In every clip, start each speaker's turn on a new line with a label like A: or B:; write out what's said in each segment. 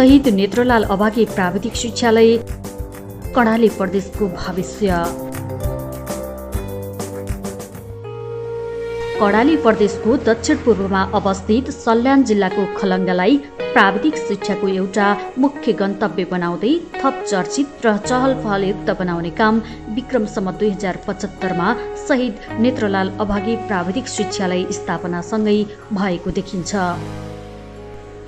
A: शहीद नेत्रलाल अभागी प्राविधिक शिक्षालय कर्णाली प्रदेशको भविष्य। कर्णाली प्रदेशको दक्षिण पूर्वमा अवस्थित सल्यान जिल्लाको खलङ्गालाई प्राविधिक शिक्षाको एउटा मुख्य गन्तव्य बनाउँदै थप चर्चित र चहल पहलयुक्त बनाउने काम विक्रमसम्म 2075 शहीद नेत्रलाल अभागी प्राविधिक शिक्षालय स्थापनासँगै भएको देखिन्छ।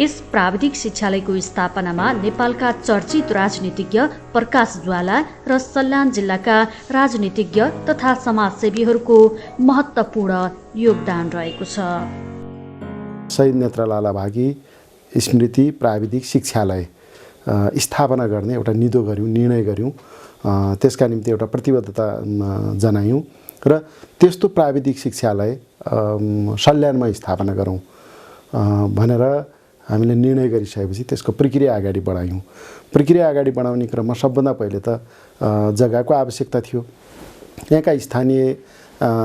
A: यस प्राविधिक शिक्षालयको स्थापनामा नेपालका चर्चित राजनीतिज्ञ प्रकाश ज्वाला र सल्यान जिल्लाका राजनीतिज्ञ तथा समाजसेवीहरूको महत्त्वपूर्ण योगदान रहेको छ।
B: शहीद नेत्रलाल अभागी स्मृति प्राविधिक शिक्षालय स्थापना गर्ने एउटा निधो गर्यौँ, निर्णय गर्यौँ। त्यसका निम्ति एउटा प्रतिबद्धता जनायौँ र त्यस्तो प्राविधिक शिक्षालय सल्यानमा स्थापना गरौँ भनेर हामीले निर्णय गरिसकेपछि त्यसको प्रक्रिया अगाडि बढायौँ। प्रक्रिया अगाडि बढाउने क्रममा सबभन्दा पहिले त जग्गाको आवश्यकता थियो। यहाँका स्थानीय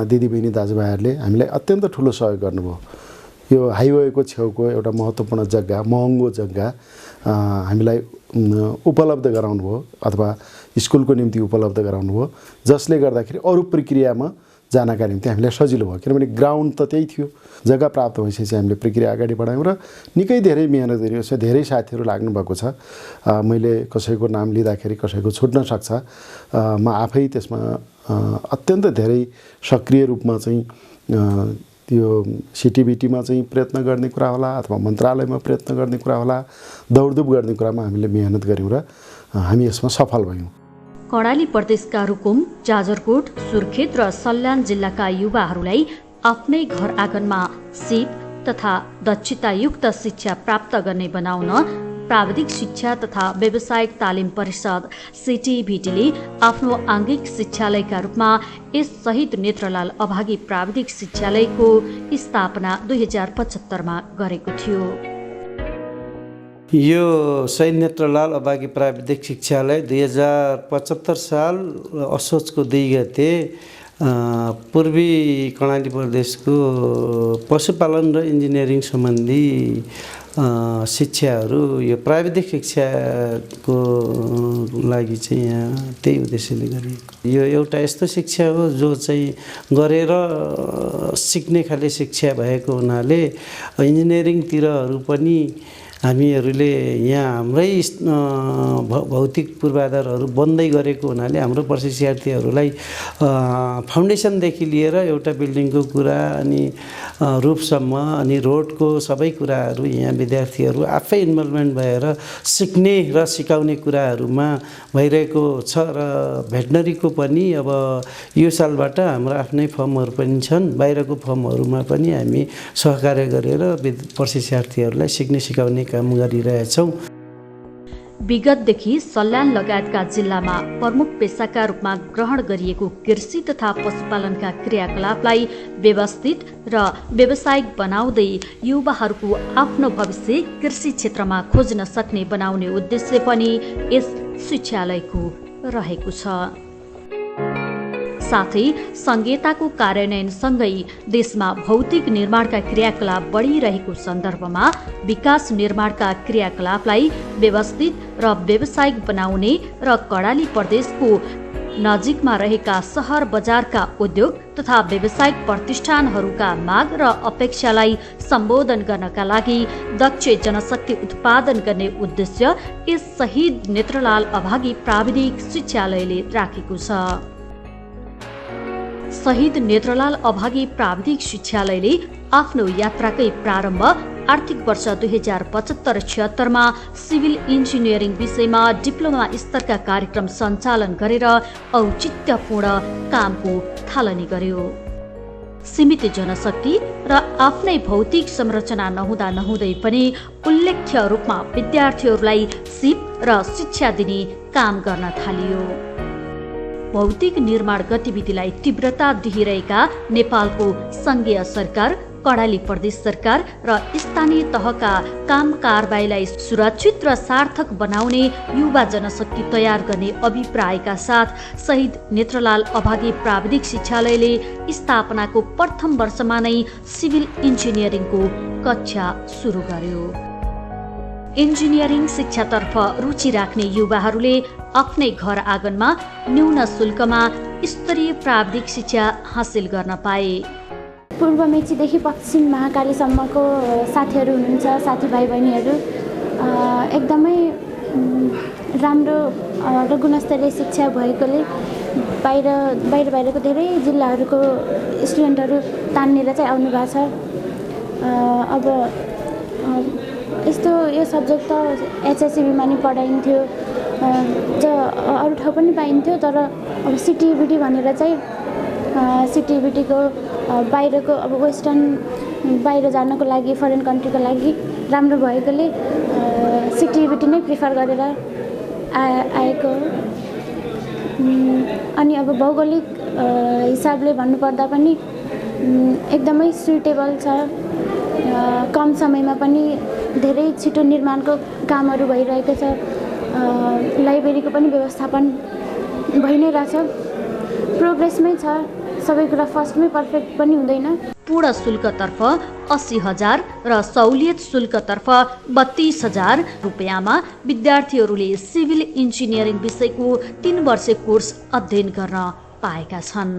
B: दिदीबहिनी दाजुभाइहरूले हामीलाई अत्यन्त ठुलो सहयोग गर्नुभयो। यो हाइवेको छेउको एउटा महत्त्वपूर्ण जग्गा, महँगो जग्गा हामीलाई उपलब्ध गराउनुभयो अथवा स्कुलको निम्ति उपलब्ध गराउनुभयो, जसले गर्दाखेरि अरू प्रक्रियामा जानका निम्ति हामीलाई सजिलो भयो। किनभने ग्राउन्ड त त्यही थियो। जग्गा प्राप्त भएपछि हामीले प्रक्रिया अगाडि बढायौँ र निकै धेरै मिहिनेत गऱ्यौँ। यसमा धेरै साथीहरू लाग्नु भएको छ। मैले कसैको नाम लिँदाखेरि कसैको छुट्न सक्छ। म आफै त्यसमा अत्यन्त धेरै सक्रिय रूपमा चाहिँ त्यो सिटिबिटीमा चाहिँ प्रयत्न गर्ने कुरा होला अथवा मन्त्रालयमा प्रयत्न गर्ने कुरा होला, दौडधुप गर्ने कुरामा हामीले मिहिनेत गऱ्यौँ र हामी यसमा सफल भयौँ।
A: कर्णाली प्रदेशका रुकुम, जाजरकोट, सुर्खेत र सल्यान जिल्लाका युवाहरूलाई आफ्नै घर आँगनमा सिप तथा दक्षतायुक्त शिक्षा प्राप्त गर्ने बनाउन प्राविधिक शिक्षा तथा व्यावसायिक तालिम परिषद सिटिभिटीले आफ्नो आङ्गिक शिक्षालयका रूपमा यस शहीद नेत्रलाल अभागी प्राविधिक शिक्षालयको स्थापना 2075 गरेको थियो।
C: यो शहीद नेत्रलाल अभागी प्राविधिक शिक्षालय 2075 साल असोजको 2 गते पूर्वी कर्णाली प्रदेशको पशुपालन र इन्जिनियरिङ सम्बन्धी शिक्षाहरू यो प्राविधिक शिक्षाको लागि चाहिँ यहाँ त्यही उद्देश्यले गरिएको। यो एउटा यस्तो शिक्षा हो जो चाहिँ गरेर सिक्ने खाले शिक्षा भएको हुनाले इन्जिनियरिङतिरहरू पनि हामीहरूले यहाँ हाम्रै भौतिक पूर्वाधारहरू बन्दै गरेको हुनाले हाम्रो प्रशिक्षार्थीहरूलाई फाउन्डेसनदेखि लिएर एउटा बिल्डिङको कुरा अनि रूपसम्म अनि रोडको सबै कुराहरू यहाँ विद्यार्थीहरू आफै इन्भल्भमेन्ट भएर सिक्ने र सिकाउने कुराहरूमा भइरहेको छ र भेटनरीको पनि अब यो सालबाट हाम्रो आफ्नै फर्महरू पनि छन्। बाहिरको फर्महरूमा पनि हामी सहकार्य गरेर प्रशिक्षार्थीहरूलाई सिक्ने सिकाउने काम गरिरहेछौँ।
A: विगतदेखि सल्यान लगायतका जिल्लामा प्रमुख पेसाका रूपमा ग्रहण गरिएको कृषि तथा पशुपालनका क्रियाकलापलाई व्यवस्थित र व्यावसायिक बनाउँदै युवाहरूको आफ्नो भविष्य कृषि क्षेत्रमा खोज्न सक्ने बनाउने उद्देश्य पनि यस शिक्षालयको रहेको छ। साथै संहिताको कार्यान्वयनसँगै देशमा भौतिक निर्माणका क्रियाकलाप बढिरहेको सन्दर्भमा विकास निर्माणका क्रियाकलापलाई व्यवस्थित र व्यावसायिक बनाउने र कर्णाली प्रदेशको नजिकमा रहेका सहर बजारका उद्योग तथा व्यावसायिक प्रतिष्ठानहरूका माग र अपेक्षालाई सम्बोधन गर्नका लागि दक्ष जनशक्ति उत्पादन गर्ने उद्देश्य यस शहीद नेत्रलाल अभागी प्राविधिक शिक्षालयले राखेको छ। शहीद नेत्रलाल अभागी प्राविधिक शिक्षालयले आफ्नो यात्राकै प्रारम्भ आर्थिक वर्ष 2075-76 सिभिल इन्जिनियरिङ विषयमा डिप्लोमा स्तरका कार्यक्रम सञ्चालन गरेर औचित्यपूर्ण कामको थालनी गर्यो। सीमित जनशक्ति र आफ्नै भौतिक संरचना नहुँदै पनि उल्लेख्य रूपमा विद्यार्थीहरूलाई सिप र शिक्षा दिने काम गर्न थालियो। भौतिक निर्माण गतिविधिलाई तीव्रता दिइरहेका नेपालको सङ्घीय सरकार, कर्णाली प्रदेश सरकार र स्थानीय तहका काम कारबाहीलाई सुरक्षित र सार्थक बनाउने युवा जनशक्ति तयार गर्ने अभिप्रायका साथ शहीद नेत्रलाल अभागी प्राविधिक शिक्षालयले स्थापनाको प्रथम वर्षमा नै सिभिल इन्जिनियरिङको कक्षा सुरु गर्यो। इन्जिनियरिङ शिक्षातर्फ रुचि राख्ने युवाहरूले आफ्नै घर आँगनमा न्यून शुल्कमा स्तरीय प्राविधिक शिक्षा हासिल गर्न पाए।
D: पूर्व मेचीदेखि पश्चिम महाकालीसम्मको साथीहरू हुनुहुन्छ, साथीभाइ बहिनीहरू एकदमै राम्रो र गुणस्तरीय शिक्षा भएकोले बाहिरको धेरै जिल्लाहरूको स्टुडेन्टहरू तान्नेर चाहिँ आउनु भएको छ। अब यस्तो यो सब्जेक्ट त एचएससिबीमा नि पढाइन्थ्यो, अरू ठाउँ पनि पाइन्थ्यो, तर अब सिटिबिटी भनेर चाहिँ सिटिबिटीको बाहिरको अब वेस्टर्न बाहिर जानको लागि फरेन कन्ट्रीको लागि राम्रो भएकोले सिटिबिटी नै प्रिफर गरेर आएको। अनि अब भौगोलिक हिसाबले भन्नुपर्दा पनि एकदमै सुइटेबल छ। कम समयमा पनि धेरै छिटो निर्माणको कामहरू भइरहेको छ। लाइब्रेरीको पनि व्यवस्थापन भइ नै रहेछ, प्रोग्रेसमै छ। सबै कुरा फर्स्टमै पर्फेक्ट पनि हुँदैन।
A: पूर्ण शुल्कतर्फ 80,000 र सहुलियत शुल्कतर्फ 32,000 रुपियाँमा विद्यार्थीहरूले सिभिल इन्जिनियरिङ विषयको 3 वर्षे कोर्स अध्ययन गर्न पाएका छन्।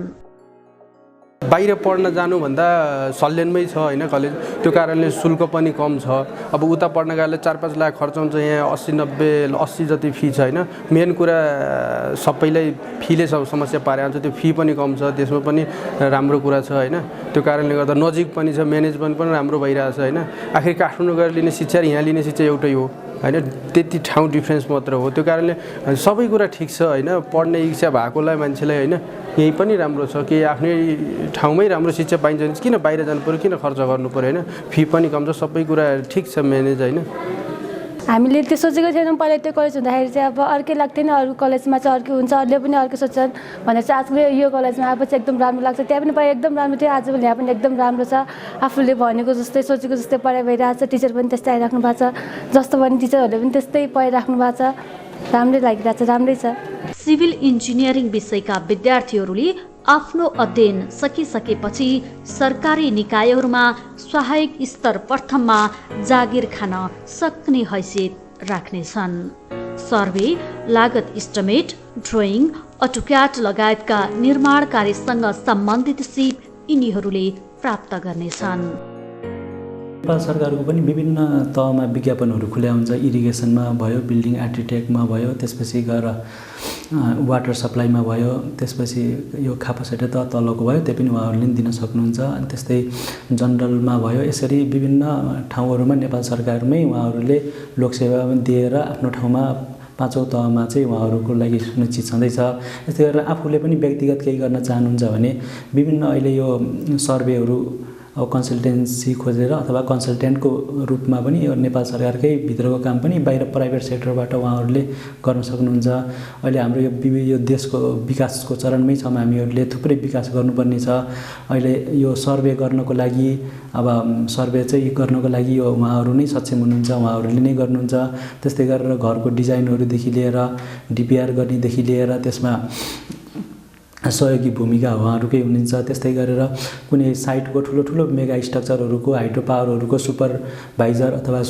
E: बाहिर पढ्न जानुभन्दा सल्यानमै छ होइन कलेज, त्यो कारणले शुल्क पनि कम छ। अब उता पढ्न गएले 4-5 लाख खर्च हुन्छ, यहाँ 80 जति फी छ होइन। मेन कुरा सबैलाई फीले समस्या पारे हुन्छ, त्यो फी पनि कम छ, त्यसमा पनि राम्रो कुरा छ होइन। त्यो कारणले गर्दा नजिक पनि छ, म्यानेजमेन्ट पनि राम्रो भइरहेछ होइन। आखिर काठमाडौँ गएर लिने शिक्षा र यहाँ लिने शिक्षा एउटै हो होइन, त्यति ठाउँ डिफ्रेन्स मात्र हो। त्यो कारणले सबै कुरा ठिक छ होइन। पढ्ने इच्छा भएकोलाई मान्छेलाई होइन यही पनि राम्रो छ कि आफ्नै ठाउँमै राम्रो शिक्षा पाइन्छ भने किन बाहिर जानु पऱ्यो, किन खर्च गर्नु पऱ्यो होइन। फी पनि कम छ, सबै कुरा ठिक छ म्यानेज होइन।
F: हामीले त्यो सोचेको थिएनौँ पहिला, त्यो कलेज हुँदाखेरि चाहिँ अब अर्कै लाग्थेन, अरू कलेजमा चाहिँ अर्कै हुन्छ, अरूले पनि अर्कै सोच्छन् भनेर चाहिँ आजकल यो कलेजमा आएपछि एकदम राम्रो लाग्छ। त्यहाँ पनि पहिला एकदम राम्रो थियो, आजकल यहाँ पनि एकदम राम्रो छ। आफूले भनेको जस्तै सोचेको जस्तै पढाइ भइरहेको छ, टिचर पनि त्यस्तै आइराख्नु भएको छ, जस्तो पनि टिचरहरूले पनि त्यस्तै पढाइराख्नु भएको छ। राम्रै लागिरहेको छ, राम्रै छ।
A: सिभिल इन्जिनियरिङ विषयका विद्यार्थीहरूले आफ्नो अध्ययन सकिसकेपछि सरकारी निकायहरूमा सहायक स्तर प्रथममा जागिर खान सक्ने हैसियत राख्नेछन्। सर्वे, लागत इस्टिमेट, ड्रइङ, अटोक्याड लगायतका निर्माण कार्यसँग सम्बन्धित सिप यिनीहरूले प्राप्त गर्नेछन्।
G: नेपाल सरकारको पनि विभिन्न तहमा विज्ञापनहरू खुल्या हुन्छ। इरिगेसनमा भयो, बिल्डिङ आर्किटेक्टमा भयो, त्यसपछि गएर वाटर सप्लाईमा भयो, त्यसपछि यो खापासेटे त तलको भयो, त्यो पनि उहाँहरूले दिन सक्नुहुन्छ। अनि त्यस्तै जनरलमा भयो। यसरी विभिन्न ठाउँहरूमा नेपाल सरकारमै उहाँहरूले लोकसेवा दिएर आफ्नो ठाउँमा 5औँ तहमा चाहिँ उहाँहरूको लागि सुनिश्चित छँदैछ। यस्तै गरेर आफूले पनि व्यक्तिगत केही गर्न चाहनुहुन्छ भने विभिन्न अहिले यो सर्वेहरू अब कन्सल्टेन्सी खोजेर अथवा कन्सल्टेन्टको रूपमा पनि यो नेपाल सरकारकै भित्रको काम पनि बाहिर प्राइभेट सेक्टरबाट उहाँहरूले गर्न सक्नुहुन्छ। अहिले हाम्रो यो देशको विकासको चरणमै छौँ, हामीहरूले थुप्रै विकास गर्नुपर्ने छ। अहिले यो सर्वे गर्नको लागि अब सर्वे चाहिँ गर्नको लागि यो उहाँहरू नै सक्षम हुनुहुन्छ, उहाँहरूले नै गर्नुहुन्छ। त्यस्तै गरेर घरको डिजाइनहरूदेखि लिएर डिपिआर गर्नेदेखि लिएर त्यसमा सहयोगी भूमिका उहाँहरूकै हुनुहुन्छ। त्यस्तै गरेर कुनै साइटको ठुलो मेगा स्ट्रक्चरहरूको हाइड्रो पावरहरूको सुपरभाइजर अथवा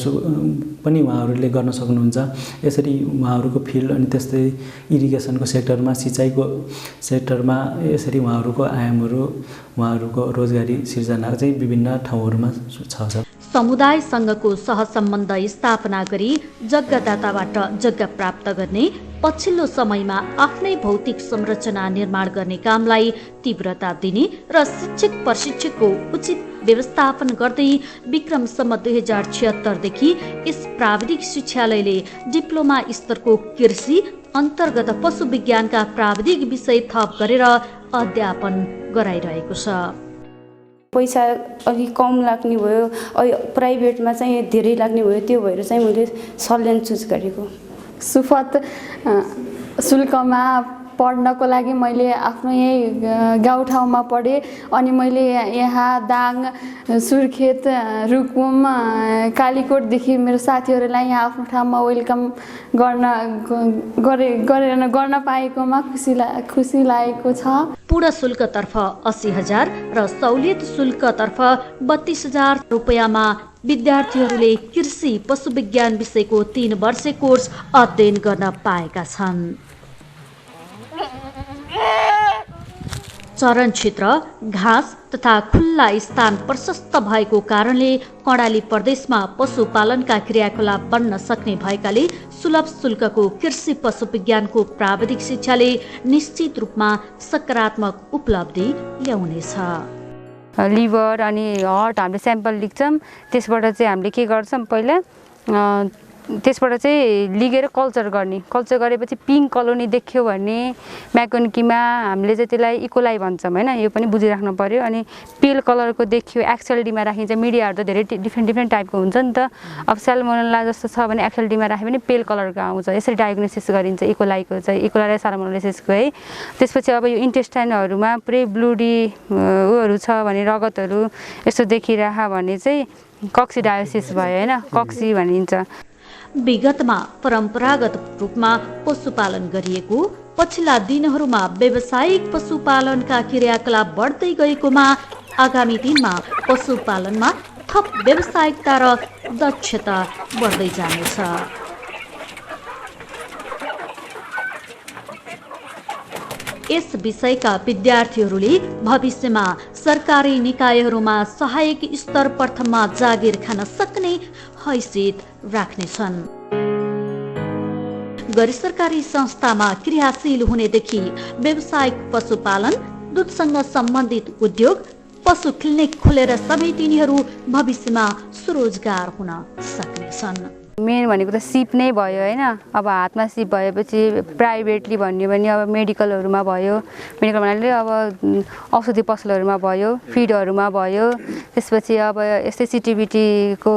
G: पनि उहाँहरूले गर्न सक्नुहुन्छ। यसरी उहाँहरूको फिल्ड अनि त्यस्तै इरिगेसनको सेक्टरमा, सिँचाइको सेक्टरमा यसरी उहाँहरूको आयामहरू, उहाँहरूको रोजगारी सिर्जना चाहिँ विभिन्न ठाउँहरूमा छ।
A: समुदायसँगको सहसम्बन्ध स्थापना गरी जग्गादाताबाट जग्गा प्राप्त गर्ने, पछिल्लो समयमा आफ्नै भौतिक संरचना निर्माण गर्ने कामलाई तीव्रता दिने र शिक्षक प्रशिक्षकको उचित व्यवस्थापन गर्दै विक्रमसम्म 2076 देखि यस प्राविधिक शिक्षालयले डिप्लोमा स्तरको कृषि अन्तर्गत पशु विज्ञानका प्राविधिक विषय थप गरेर अध्यापन गराइरहेको छ।
H: पैसा अलिक कम लाग्ने भयो, प्राइभेटमा चाहिँ धेरै लाग्ने भयो, त्यो भएर चाहिँ मैले सल्यान चुज गरेको।
I: सुपथ शुल्कमा पढ्नको लागि मैले आफ्नो यही गाउँठाउँमा पढेँ। अनि मैले यहाँ दाङ, सुर्खेत, रुकुम, कालीकोटदेखि मेरो साथीहरूलाई यहाँ आफ्नो ठाउँमा वेलकम गर्न पाएकोमा खुसी लागेको छ।
A: पूर्ण शुल्कतर्फ 80,000 र सहुलियत शुल्कतर्फ 32,000 रुपियाँमा विद्यार्थीहरूले कृषि पशुविज्ञान विषयको 3 वर्षे कोर्स अध्ययन गर्न पाएका छन्। चरण क्षेत्र, घाँस तथा खुल्ला स्थान प्रशस्त भएको कारणले कर्णाली प्रदेशमा पशुपालनका क्रियाकलाप बन्न सक्ने भएकाले सुलभ शुल्कको कृषि पशुविज्ञानको प्राविधिक शिक्षाले निश्चित रूपमा सकारात्मक उपलब्धि ल्याउनेछ।
H: लिभर अनि हार्ट हामीले स्याम्पल लिन्छौँ, त्यसबाट चाहिँ हामीले के गर्छौँ पहिला त्यसबाट चाहिँ लिगेर कल्चर गरेपछि पिङ्क कलोनी देख्यो भने म्याकोनिकीमा हामीले चाहिँ त्यसलाई इकोलाई भन्छौँ होइन, यो पनि बुझिराख्नु पर्यो। अनि पेल कलरको देखियो एक्सएलडीमा राखिन्छ, मिडियाहरू त धेरै डिफ्रेन्ट टाइपको हुन्छ नि त। अब साल्मोनेला जस्तो छ भने एक्सएलडीमा राख्यो भने पेल कलरको आउँछ, यसरी डायग्नोसिस गरिन्छ इकोलाईको चाहिँ, इकोलाई साल्मोनेलासिसको है। त्यसपछि अब यो इन्टेस्टाइनहरूमा पुरै ब्लुडी उयोहरू छ भने रगतहरू यस्तो देखिरह भने चाहिँ कक्सिडायोसिस भयो होइन, कक्सी भनिन्छ।
A: विगतमा परम्परागत रूपमा पशुपालन गरिएको पछिल्ला दिनहरूमा व्यावसायिक पशुपालनका क्रियाकलाप बढ्दै गएकोमा आगामी दिनमा पशुपालनमा थप व्यावसायिकता र दक्षता बढ्दै जानेछ। यस विषयका विद्यार्थीहरूले भविष्यमा सरकारी निकायहरूमा सहायक स्तर प्रथममा जागिर खान सक्ने हैसियत राख्नेछन्। गैर सरकारी संस्थामा क्रियाशील हुनेदेखि व्यावसायिक पशुपालन, दूधसँग सम्बन्धित उद्योग, पशु क्लिनिक खोलेर सबै तिनीहरू भविष्यमा स्वरोजगार हुन सक्नेछन्।
H: मेन भनेको त सिप नै भयो होइन। अब हातमा सिप भएपछि प्राइभेटली भन्यो भने अब मेडिकलहरूमा भयो, मेडिकल भन्नाले अब औषधि पसलहरूमा भयो, फिडहरूमा भयो, त्यसपछि अब यस्तै सिटिबिटीको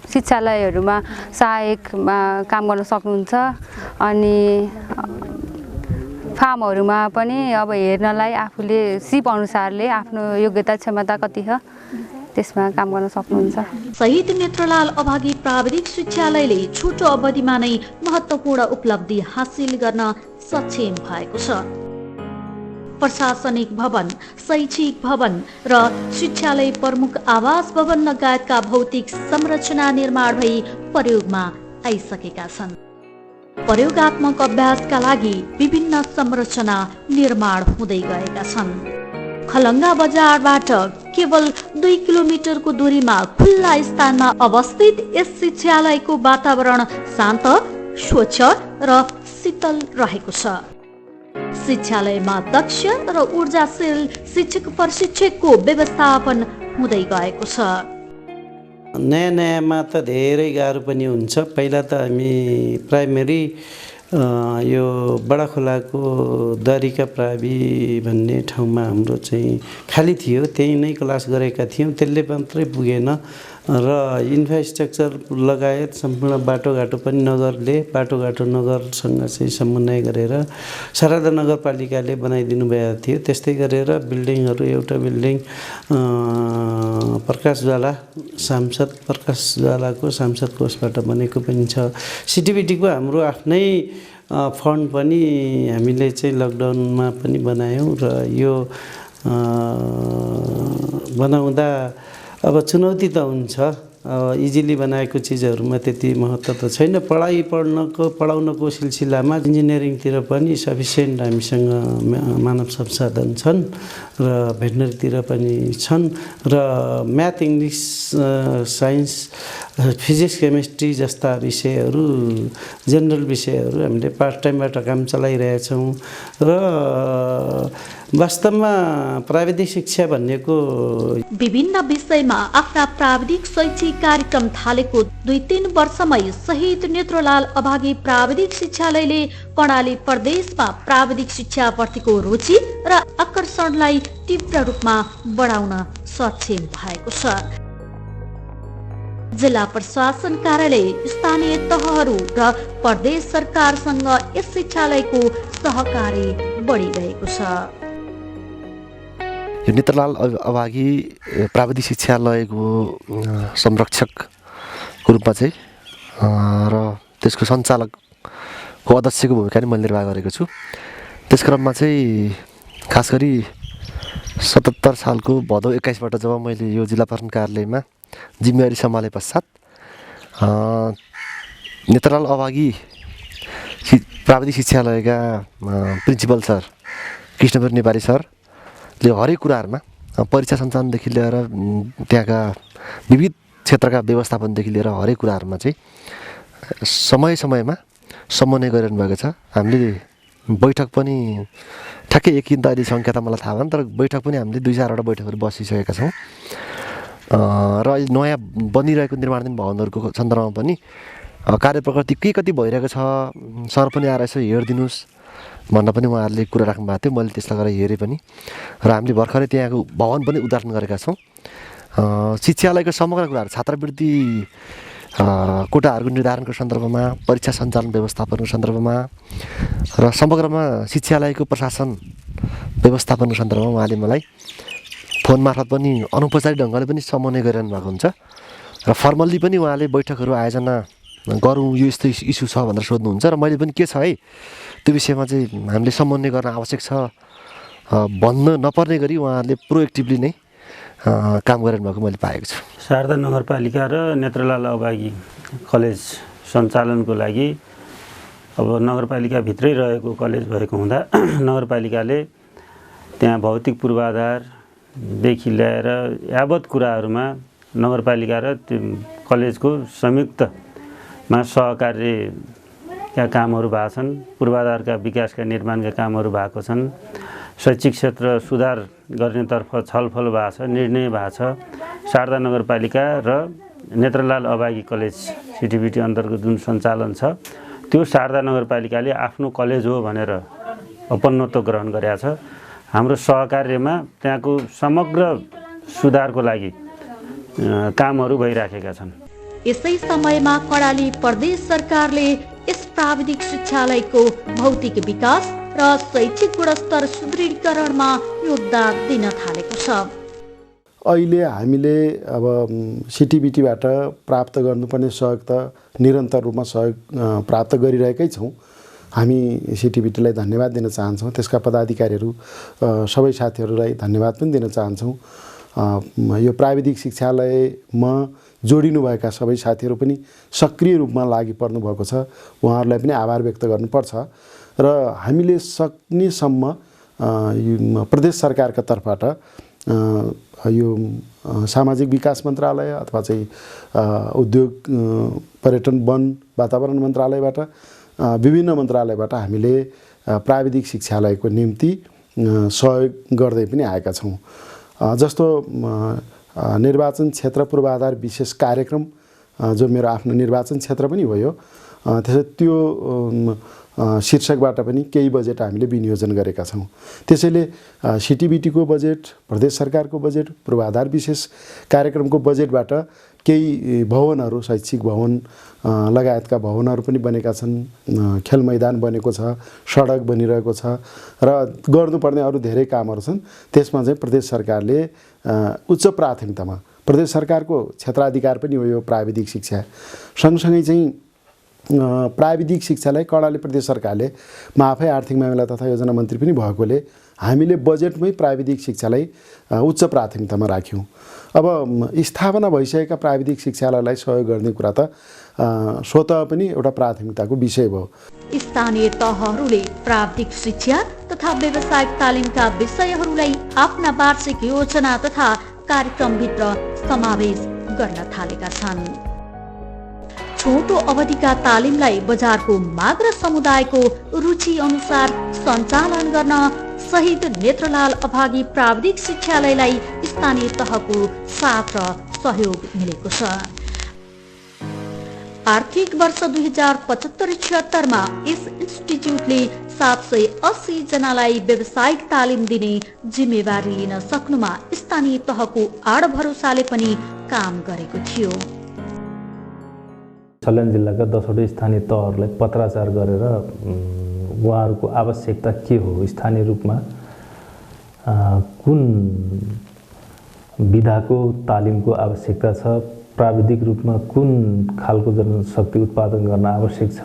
H: शिक्षालयहरूमा सहायकमा काम गर्न सक्नुहुन्छ। अनि फार्महरूमा पनि अब हेर्नलाई आफूले सिप अनुसारले आफ्नो योग्यता क्षमता कति छ त्यसमा काम गर्न सक्नुहुन्छ।
A: शहीद नेत्रलाल अभागी प्राविधिक शिक्षालयले छोटो अवधिमा नै महत्त्वपूर्ण उपलब्धि हासिल गर्न सक्षम भएको छ। प्रशासनिक भवन, शैक्षिक भवन र शिक्षालय प्रमुख आवास भवन लगायतका भौतिक संरचना निर्माण भई प्रयोगमा आइसकेका छन्। प्रयोगात्मक अभ्यासका लागि विभिन्न संरचना निर्माण हुँदै गएका छन्। खलङ्गा बजारबाट केवल 2 किलोमिटरको दूरीमा खुल्ला स्थानमा अवस्थित यस शिक्षालयको वातावरण शान्त, स्वच्छ र शीतल रहेको छ। शिक्षालयमा दक्ष र ऊर्जाशील शिक्षक प्रशिक्षकको व्यवस्थापन हुँदै गएको छ।
C: नयाँमा त धेरै गाह्रो पनि हुन्छ। पहिला त हामी प्राइमेरी यो बडा खोलाको दरिका प्रावि भन्ने ठाउँमा हाम्रो चाहिँ खाली थियो, त्यही नै क्लास गरेका थियौँ। त्यसले मात्रै पुगेन र इन्फ्रास्ट्रक्चर लगायत सम्पूर्ण बाटोघाटो पनि बाटोघाटो नगरसँग चाहिँ समन्वय गरेर शारदा नगरपालिकाले बनाइदिनु भएको थियो। त्यस्तै गरेर बिल्डिङहरू, एउटा बिल्डिङ सांसद प्रकाश ज्वालाको सांसद कोषबाट बनेको पनि छ। सिटिबिटीको हाम्रो आफ्नै फन्ड पनि हामीले चाहिँ लकडाउनमा पनि बनायौँ र यो बनाउँदा अब चुनौती त हुन्छ। इजिली बनाएको चिजहरूमा त्यति महत्त्व त छैन। पढाउनको सिलसिलामा इन्जिनियरिङतिर पनि सफिसियन्ट हामीसँग मानव संसाधन छन् र भेटनरीतिर पनि छन् र math, English, science, physics, chemistry जस्ता विषयहरू, जेनरल विषयहरू हामीले पार्ट टाइमबाट काम चलाइरहेछौँ र वास्तवमा प्राविधिक शिक्षा भनेको
A: विभिन्न विषयमा आफ्ना प्राविधिक शैक्षिक कार्यक्रम थालेको 2-3 वर्षमै शहीद नेत्रलाल अभागी प्राविधिक शिक्षालयले कर्णाली प्रदेशमा प्राविधिक शिक्षाप्रतिको रुचि र आकर्षणलाई तीव्र रूपमा बढाउन सक्षम भएको छ। जिल्ला प्रशासन कार्यालय, स्थानीय तहहरू र प्रदेश सरकारसँग यस शिक्षालयको सहकारी बढिरहेको छ।
J: यो नेत्रलाल अभागी प्राविधिक शिक्षालयको संरक्षकको रूपमा चाहिँ र त्यसको सञ्चालकको अध्यक्षको भूमिका पनि मैले निर्वाह गरेको छु। त्यस क्रममा चाहिँ खास गरी 77 सालको भदौ 21बाट जब मैले यो जिल्ला प्रशासन कार्यालयमा जिम्मेवारी सम्हाले पश्चात नेत्रलाल अभागी प्राविधिक शिक्षालयका प्रिन्सिपल सर कृष्णबहादुर नेपाली सरले हरेक कुराहरूमा परीक्षा सञ्चालनदेखि लिएर त्यहाँका विविध क्षेत्रका व्यवस्थापनदेखि लिएर हरेक कुराहरूमा चाहिँ समय समयमा समन्वय गरिरहनु भएको छ। हामीले बैठक पनि ठ्याक्कै एक त अहिले सङ्ख्या त मलाई थाहा भएन, तर बैठक पनि हामीले 2-4वटा बैठकहरू बसिसकेका छौँ र नयाँ बनिरहेको निर्माणाधीन भवनहरूको सन्दर्भमा पनि कार्यप्रगति के कति भइरहेको छ सर पनि आएर यसो हेरिदिनुहोस् भन्न पनि उहाँहरूले कुरा राख्नु भएको थियो। मैले त्यसलाई गरेर हेरेँ पनि र हामीले भर्खरै त्यहाँको भवन पनि उद्घाटन गरेका छौँ। शिक्षालयको समग्र कुराहरू छात्रवृत्ति कोटाहरूको निर्धारणको सन्दर्भमा, परीक्षा सञ्चालन व्यवस्थापनको सन्दर्भमा र समग्रमा शिक्षालयको प्रशासन व्यवस्थापनको सन्दर्भमा उहाँले मलाई फोन मार्फत पनि अनौपचारिक ढङ्गले पनि समन्वय गरिरहनु भएको हुन्छ र फर्मल्ली पनि उहाँले बैठकहरू आयोजना गरौँ यो यस्तो इस्यु छ भनेर सोध्नुहुन्छ र मैले पनि के छ है त्यो विषयमा चाहिँ हामीले समन्वय गर्न आवश्यक छ भन्न नपर्ने गरी उहाँहरूले प्रोएक्टिभली नै काम गरिरहनु भएको मैले पाएको छु।
C: शारदा नगरपालिका र नेत्रलाल अभागी कलेज सञ्चालनको लागि अब नगरपालिकाभित्रै रहेको कलेज भएको हुँदा नगरपालिकाले त्यहाँ भौतिक पूर्वाधारदेखि ल्याएर यावत कुराहरूमा नगरपालिका र कलेजको संयुक्तमा सहकार्यका कामहरू भएको छन्। पूर्वाधारका विकासका निर्माणका कामहरू भएको छन्। शैक्षिक क्षेत्र सुधार गर्नेतर्फ छलफल भएको छ, निर्णय भएको छ। शारदा नगरपालिका र नेत्रलाल अभागी कलेज सिटिभिटी अन्तर्गत जुन सञ्चालन छ त्यो शारदा नगरपालिकाले आफ्नो कलेज हो भनेर अपन्नत्व ग्रहण गरेका छ। हाम्रो सहकार्यमा त्यहाँको समग्र सुधारको लागि कामहरू भइराखेका छन्।
A: यसै समयमा कर्णाली प्रदेश सरकारले यस प्राविधिक शिक्षालयको भौतिक विकास र शैक्षिक गुणस्तर सुदृढीकरणमा योगदान दिन थालेको छ।
B: अहिले हामीले अब सिटिभिटीबाट प्राप्त गर्नुपर्ने सहयोग त निरन्तर रूपमा सहयोग प्राप्त गरिरहेकै छौँ। हामी सिटिभिटीलाई धन्यवाद दिन चाहन्छौँ, त्यसका पदाधिकारीहरू सबै साथीहरूलाई धन्यवाद पनि दिन चाहन्छौँ। यो प्राविधिक शिक्षालयमा जोडिनुभएका सबै साथीहरू पनि सक्रिय रूपमा लागि पर्नु भएको छ, उहाँहरूलाई पनि आभार व्यक्त गर्नुपर्छ र हामीले सक्नेसम्म प्रदेश सरकारका तर्फबाट यो सामाजिक विकास मन्त्रालय अथवा चाहिँ उद्योग पर्यटन वन वातावरण मन्त्रालयबाट विभिन्न मन्त्रालयबाट हामीले प्राविधिक शिक्षालयको निम्ति सहयोग गर्दै पनि आएका छौँ। जस्तो निर्वाचन क्षेत्र पूर्वाधार विशेष कार्यक्रम जो मेरो आफ्नो निर्वाचन क्षेत्र पनि हो, त्यसै त्यो शीर्षकबाट पनि केही बजेट हामीले विनियोजन गरेका छौँ। त्यसैले सिटिभिटीको बजेट, प्रदेश सरकारको बजेट, पूर्वाधार विशेष कार्यक्रमको बजेटबाट केही भवनहरू, शैक्षिक भवन लगायतका भवनहरू पनि बनेका छन्, खेल मैदान बनेको छ, सडक बनिरहेको छ र गर्नुपर्ने अरू धेरै कामहरू छन्। त्यसमा चाहिँ प्रदेश सरकारले उच्च प्राथमिकतामा, प्रदेश सरकारको क्षेत्राधिकार पनि हो यो प्राविधिक शिक्षा, सँगसँगै चाहिँ प्राविधिक शिक्षालाई कर्णाली प्रदेश सरकारले म आफै आर्थिक मामिला तथा योजना मन्त्री पनि भएकोले हामीले बजेटमै प्राविधिक शिक्षालाई उच्च प्राथमिकतामा राख्यौँ। अब स्थापना भइसकेका प्राविधिक शिक्षालयलाई सहयोग गर्ने कुरा त स्वतः पनि एउटा प्राथमिकताको विषय भयो।
A: स्थानीय तहहरूले प्राविधिक शिक्षा तथा व्यावसायिक तालिमका विषयहरूलाई आफ्ना वार्षिक योजना तथा कार्यक्रमभित्र समावेश गर्न थालेका छन्। छोटो अवधिका तालिमलाई बजारको माग र समुदायको रुचि अनुसार सञ्चालन गर्न शहीद नेत्रलाल अभागी प्राविधिक शिक्षालयलाई स्थानीय तहको साथ र सहयोग मिलेको छ। आर्थिक वर्ष 2075-76 यस इन्स्टिच्युटले 780 जनालाई व्यावसायिक तालिम दिने जिम्मेवारी लिन सक्नुमा स्थानीय तहको आड भरोसाले पनि काम गरेको थियो।
K: सल्यान जिल्लाका 10वटा स्थानीय तहहरूलाई पत्राचार गरेर उहाँहरूको आवश्यकता के हो, स्थानीय रूपमा कुन विधाको तालिमको आवश्यकता छ, प्राविधिक रूपमा कुन खालको जनशक्ति उत्पादन गर्न आवश्यक छ,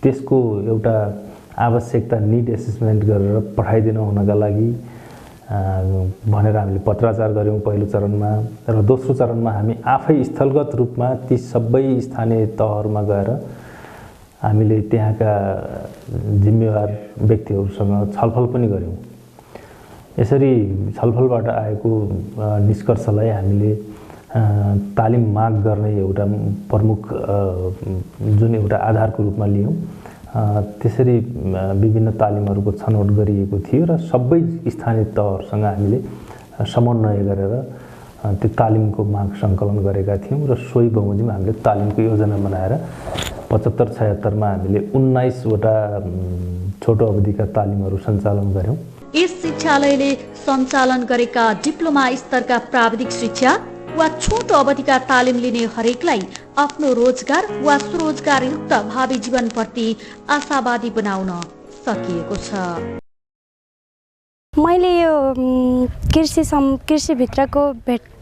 K: त्यसको एउटा आवश्यकता निड एसेसमेन्ट गरेर पठाइदिन हुनका लागि भनेर हामीले पत्राचार गऱ्यौँ पहिलो चरणमा र दोस्रो चरणमा हामी आफै स्थलगत रूपमा ती सबै स्थानीय तहहरूमा गएर हामीले त्यहाँका जिम्मेवार व्यक्तिहरूसँग छलफल पनि गऱ्यौँ। यसरी छलफलबाट आएको निष्कर्षलाई हामीले तालिम माग गर्ने एउटा प्रमुख जुन एउटा आधारको रूपमा लियौँ। त्यसरी विभिन्न तालिमहरूको छनौट गरिएको थियो र सबै स्थानीय तहहरूसँग हामीले समन्वय गरेर त्यो तालिमको माग सङ्कलन गरेका थियौँ र सोही बमोजिममा हामीले तालिमको योजना बनाएर 75-76 हामीले 19वटा छोटो अवधिका तालिमहरू सञ्चालन गऱ्यौँ।
A: यस शिक्षालयले सञ्चालन गरेका डिप्लोमा स्तरका प्राविधिक शिक्षा वा छोटो अवधिका तालिम लिने हरेकलाई आफ्नो रोजगार वा स्वरोजगारयुक्त भावी जीवनप्रति आशावादी बनाउन सकिएको छ।
D: मैले यो कृषिभित्रको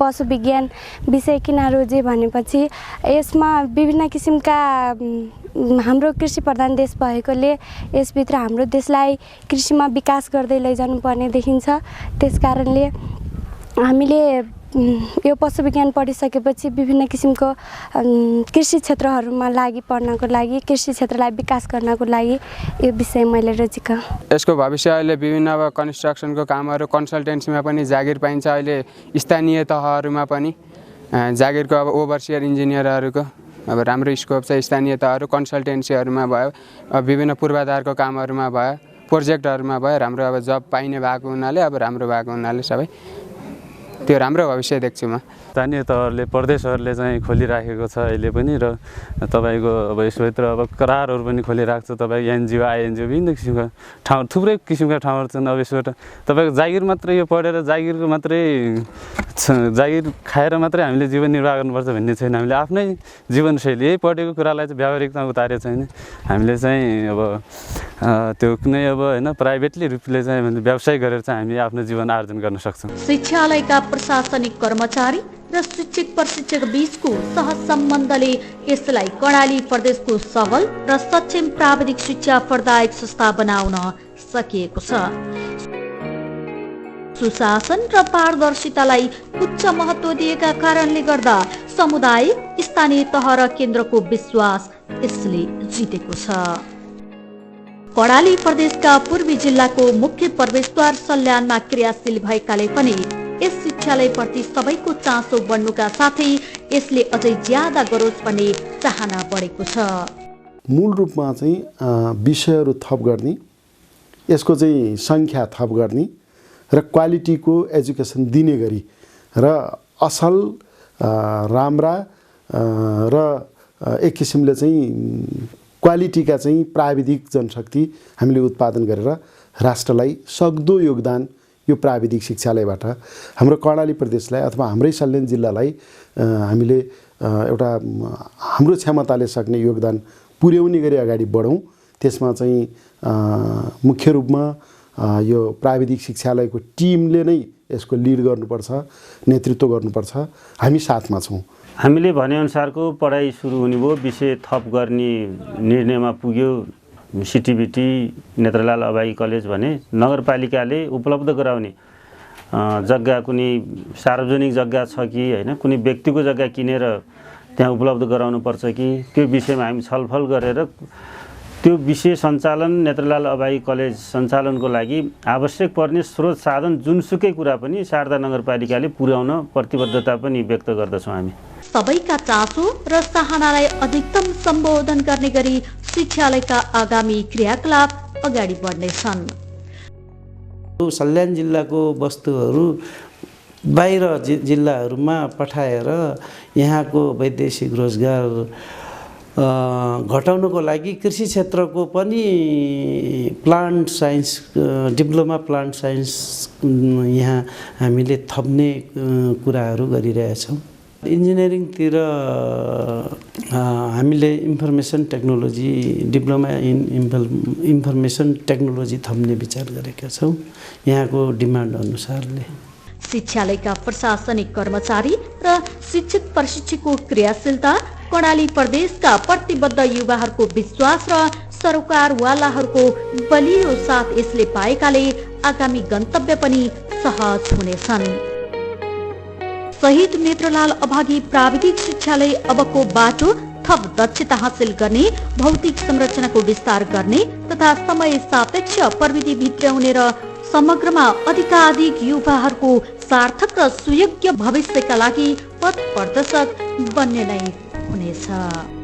D: पशु विज्ञान विषय किन रोजेँ भनेपछि यसमा विभिन्न किसिमका हाम्रो कृषि प्रधान देश भएकोले यसभित्र हाम्रो देशलाई कृषिमा विकास गर्दै लैजानु पर्ने देखिन्छ। त्यसकारणले हामीले यो पशु विज्ञान पढिसकेपछि विभिन्न किसिमको कृषि क्षेत्रहरूमा लागि पर्नको लागि कृषि क्षेत्रलाई विकास गर्नको लागि यो विषय मैले रोजेको।
L: यसको भविष्य अहिले विभिन्न अब कन्स्ट्रक्सनको कामहरू कन्सल्टेन्सीमा पनि जागिर पाइन्छ। अहिले स्थानीय तहहरूमा पनि जागिरको अब ओभरसियर इन्जिनियरहरूको अब राम्रो स्कोप छ। स्थानीय तहहरू कन्सल्टेन्सीहरूमा भयो, विभिन्न पूर्वाधारको कामहरूमा भयो, प्रोजेक्टहरूमा भयो, राम्रो अब जब पाइने भएको हुनाले अब राम्रो भएको हुनाले सबै त्यो राम्रो भविष्य देख्छु म।
M: स्थानीय तहहरूले प्रदेशहरूले चाहिँ खोलिराखेको छ अहिले पनि र तपाईँको अब यसभित्र अब करारहरू पनि खोलिरहेको छ। तपाईँको एनजिओ आइएनजिओ विभिन्न किसिमका ठाउँ थुप्रै किसिमका ठाउँहरू छन्। अब यसबाट तपाईँको जागिर मात्रै यो पढेर जागिरको मात्रै जागिर खाएर मात्रै हामीले जीवन निर्वाह गर्नुपर्छ भन्ने छैन। हामीले आफ्नै जीवनशैली यही पढेको कुरालाई चाहिँ व्यावहारिकतामा उतारेको छैन। हामीले चाहिँ अब त्यो कुनै अब होइन प्राइभेटली रूपले चाहिँ व्यवसाय गरेर चाहिँ हामी आफ्नो जीवन आर्जन गर्न सक्छौँ।
A: शिक्षालयका प्रशासनिक कर्मचारी र शिक्षक प्रशिक्षक बीचको सहज सम्बन्धले यसलाई कर्णाली प्रदेशको सबल र सक्षम प्राविधिक शिक्षा प्रदायक संस्था बनाउन सकिएको छ। सुशासन र पारदर्शितालाई उच्च महत्त्व दिएका कारणले गर्दा समुदाय, स्थानीय तह र केन्द्रको विश्वास यसले जितेको छ। कर्णाली प्रदेशका पूर्वी जिल्लाको मुख्य प्रवेशद्वार सल्यानमा क्रियाशील भएकाले पनि यस शिक्षालयप्रति सबैको चासो बढ्नुका साथै यसले अझै ज्यादा गरोस् भन्ने चाहना बढेको छ।
B: मूल रूपमा चाहिँ विषयहरू थप गर्ने, यसको चाहिँ सङ्ख्या थप गर्ने र क्वालिटीको एजुकेसन दिने गरी र असल राम्रा र एक किसिमले चाहिँ क्वालिटीका चाहिँ प्राविधिक जनशक्ति हामीले उत्पादन गरेर राष्ट्रलाई सक्दो योगदान यो प्राविधिक शिक्षालयबाट हाम्रो कर्णाली प्रदेशलाई अथवा हाम्रै सल्यान जिल्लालाई हामीले एउटा हाम्रो क्षमताले सक्ने योगदान पुर्याउने गरी अगाडि बढौँ। त्यसमा चाहिँ मुख्य रूपमा यो प्राविधिक शिक्षालयको टिमले नै यसको लिड गर्नुपर्छ, नेतृत्व गर्नुपर्छ। हामी साथमा छौँ।
N: हामीले भनेअनुसारको पढाइ सुरु हुने भयो, विषय थप गर्ने निर्णयमा पुग्यो। सिटिबिटी नेत्रलाल अभागी कलेज भने नगरपालिकाले उपलब्ध गराउने जग्गा कुनै सार्वजनिक जग्गा छ कि होइन, कुनै व्यक्तिको जग्गा किनेर त्यहाँ उपलब्ध गराउनुपर्छ कि, त्यो विषयमा हामी छलफल गरेर त्यो विषय सञ्चालन नेत्रलाल अभागी कलेज सञ्चालनको लागि आवश्यक पर्ने स्रोत साधन जुनसुकै कुरा पनि शारदा नगरपालिकाले पुर्याउन प्रतिबद्धता पनि व्यक्त गर्दछौँ हामी।
A: सबैका चासो र चाहनालाई अधिकतम सम्बोधन गर्ने गरी शिक्षालयका आगामी क्रियाकलाप अगाडि बढ्नेछन्।
C: सल्यान जिल्लाको वस्तुहरू बाहिर जिल्लाहरूमा पठाएर यहाँको वैदेशिक रोजगार घटाउनको लागि कृषि क्षेत्रको पनि plant science diploma plant science यहाँ हामीले थप्ने कुराहरू गरिरहेछौँ। इन्जिनियरिङतिर हामीले information technology diploma in information technology थप्ने विचार गरेका छौँ यहाँको डिमान्ड अनुसारले।
A: शिक्षालयका प्रशासनिक कर्मचारी र शिक्षक प्रशिक्षकको क्रियाशीलता, कर्णाली प्रदेशका प्रतिबद्ध युवाहरूको विश्वास र सरकारवालाहरूको बलियो साथ यसले पाएकाले आगामी गन्तव्य पनि सहज हुनेछन्। शहीद नेत्रलाल अभागी प्राविधिक शिक्षाले अबको बाटो थप दक्षता हासिल गर्ने, भौतिक संरचनाको विस्तार गर्ने तथा समय सापेक्ष प्रविधि भित्र्याउने र समग्रमा अधिकाधिक युवाहरूको सार्थक र सुयोग्य भविष्यका लागि पथ प्रदर्शक बन्ने नै हुनेछ।